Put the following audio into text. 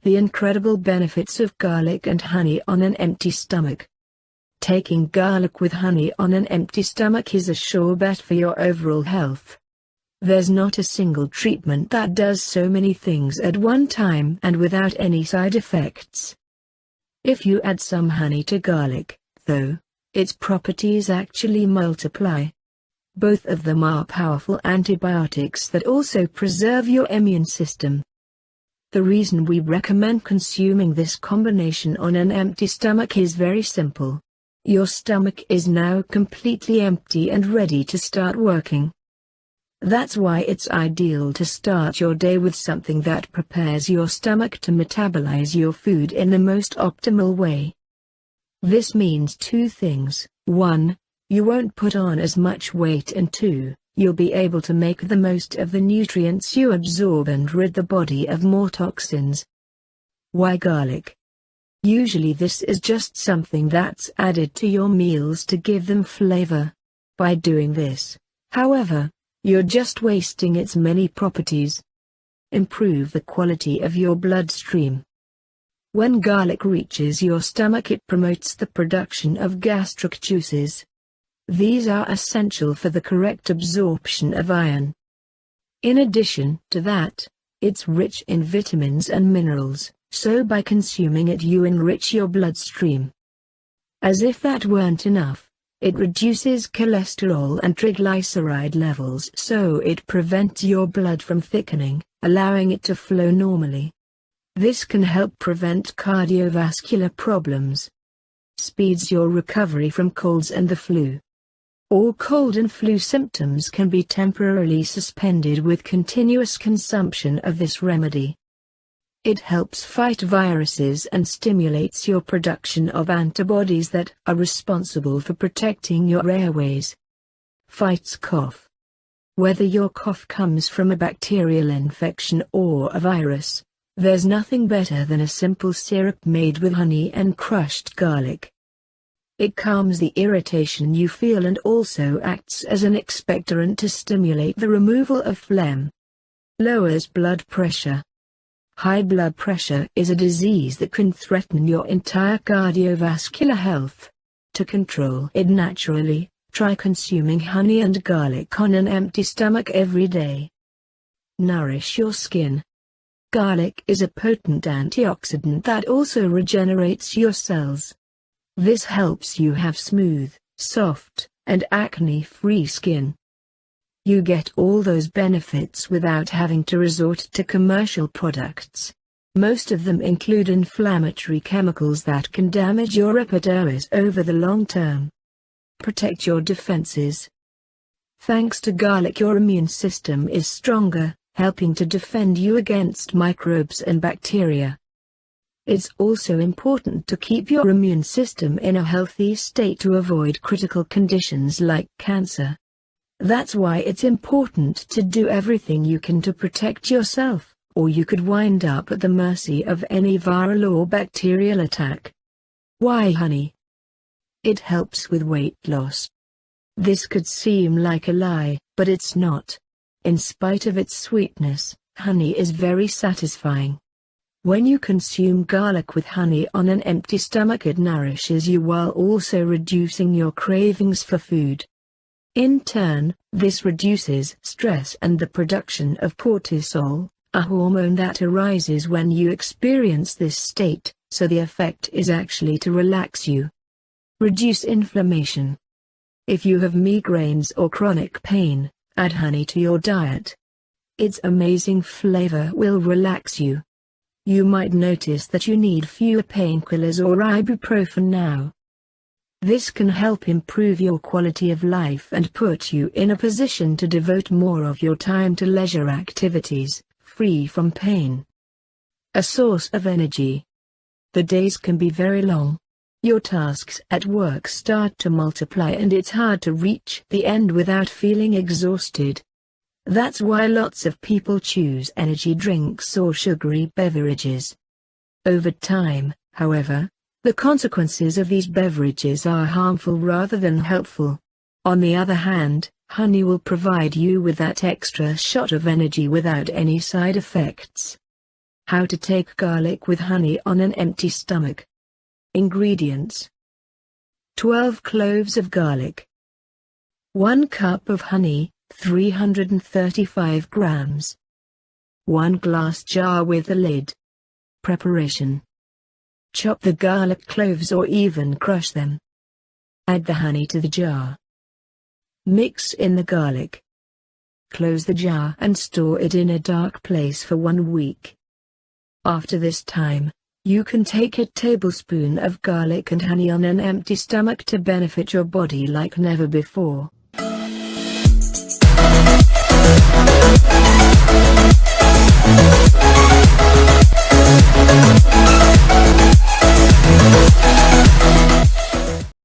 The incredible benefits of garlic and honey on an empty stomach. Taking garlic with honey on an empty stomach is a sure bet for your overall health. There's not a single treatment that does so many things at one time and without any side effects. If you add some honey to garlic, though, its properties actually multiply. Both of them are powerful antibiotics that also preserve your immune system. The reason we recommend consuming this combination on an empty stomach is very simple. Your stomach is now completely empty and ready to start working. That's why it's ideal to start your day with something that prepares your stomach to metabolize your food in the most optimal way. This means two things: 1, you won't put on as much weight, and 2, you'll be able to make the most of the nutrients you absorb and rid the body of more toxins. Why garlic? Usually this is just something that's added to your meals to give them flavor. By doing this, however, you're just wasting its many properties. Improve the quality of your bloodstream. When garlic reaches your stomach, it promotes the production of gastric juices. These are essential for the correct absorption of iron. In addition to that, it's rich in vitamins and minerals, so by consuming it you enrich your bloodstream. As if that weren't enough, it reduces cholesterol and triglyceride levels, so it prevents your blood from thickening, allowing it to flow normally. This can help prevent cardiovascular problems. Speeds your recovery from colds and the flu. All cold and flu symptoms can be temporarily suspended with continuous consumption of this remedy. It helps fight viruses and stimulates your production of antibodies that are responsible for protecting your airways. Fights cough. Whether your cough comes from a bacterial infection or a virus, there's nothing better than a simple syrup made with honey and crushed garlic. It calms the irritation you feel and also acts as an expectorant to stimulate the removal of phlegm. Lowers blood pressure. High blood pressure is a disease that can threaten your entire cardiovascular health. To control it naturally, try consuming honey and garlic on an empty stomach every day. Nourish your skin. Garlic is a potent antioxidant that also regenerates your cells. This helps you have smooth, soft, and acne-free skin. You get all those benefits without having to resort to commercial products. Most of them include inflammatory chemicals that can damage your epidermis over the long term. Protect your defenses. Thanks to garlic, your immune system is stronger, helping to defend you against microbes and bacteria. It's also important to keep your immune system in a healthy state to avoid critical conditions like cancer. That's why it's important to do everything you can to protect yourself, or you could wind up at the mercy of any viral or bacterial attack. Why honey? It helps with weight loss. This could seem like a lie, but it's not. In spite of its sweetness, honey is very satisfying. When you consume garlic with honey on an empty stomach, it nourishes you while also reducing your cravings for food. In turn, this reduces stress and the production of cortisol, a hormone that arises when you experience this state, so the effect is actually to relax you. Reduce inflammation. If you have migraines or chronic pain, add honey to your diet. Its amazing flavor will relax you. You might notice that you need fewer painkillers or ibuprofen now. This can help improve your quality of life and put you in a position to devote more of your time to leisure activities, free from pain. A source of energy. The days can be very long. Your tasks at work start to multiply and it's hard to reach the end without feeling exhausted. That's why lots of people choose energy drinks or sugary beverages. Over time, however, the consequences of these beverages are harmful rather than helpful. On the other hand, honey will provide you with that extra shot of energy without any side effects. How to take garlic with honey on an empty stomach. Ingredients: 12 cloves of garlic, 1 cup of honey, 335 grams, 1 glass jar with a lid. Preparation: chop the garlic cloves or even crush them. Add the honey to the jar. Mix in the garlic. Close the jar and store it in a dark place for 1 week. After this time, you can take a tablespoon of garlic and honey on an empty stomach to benefit your body like never before.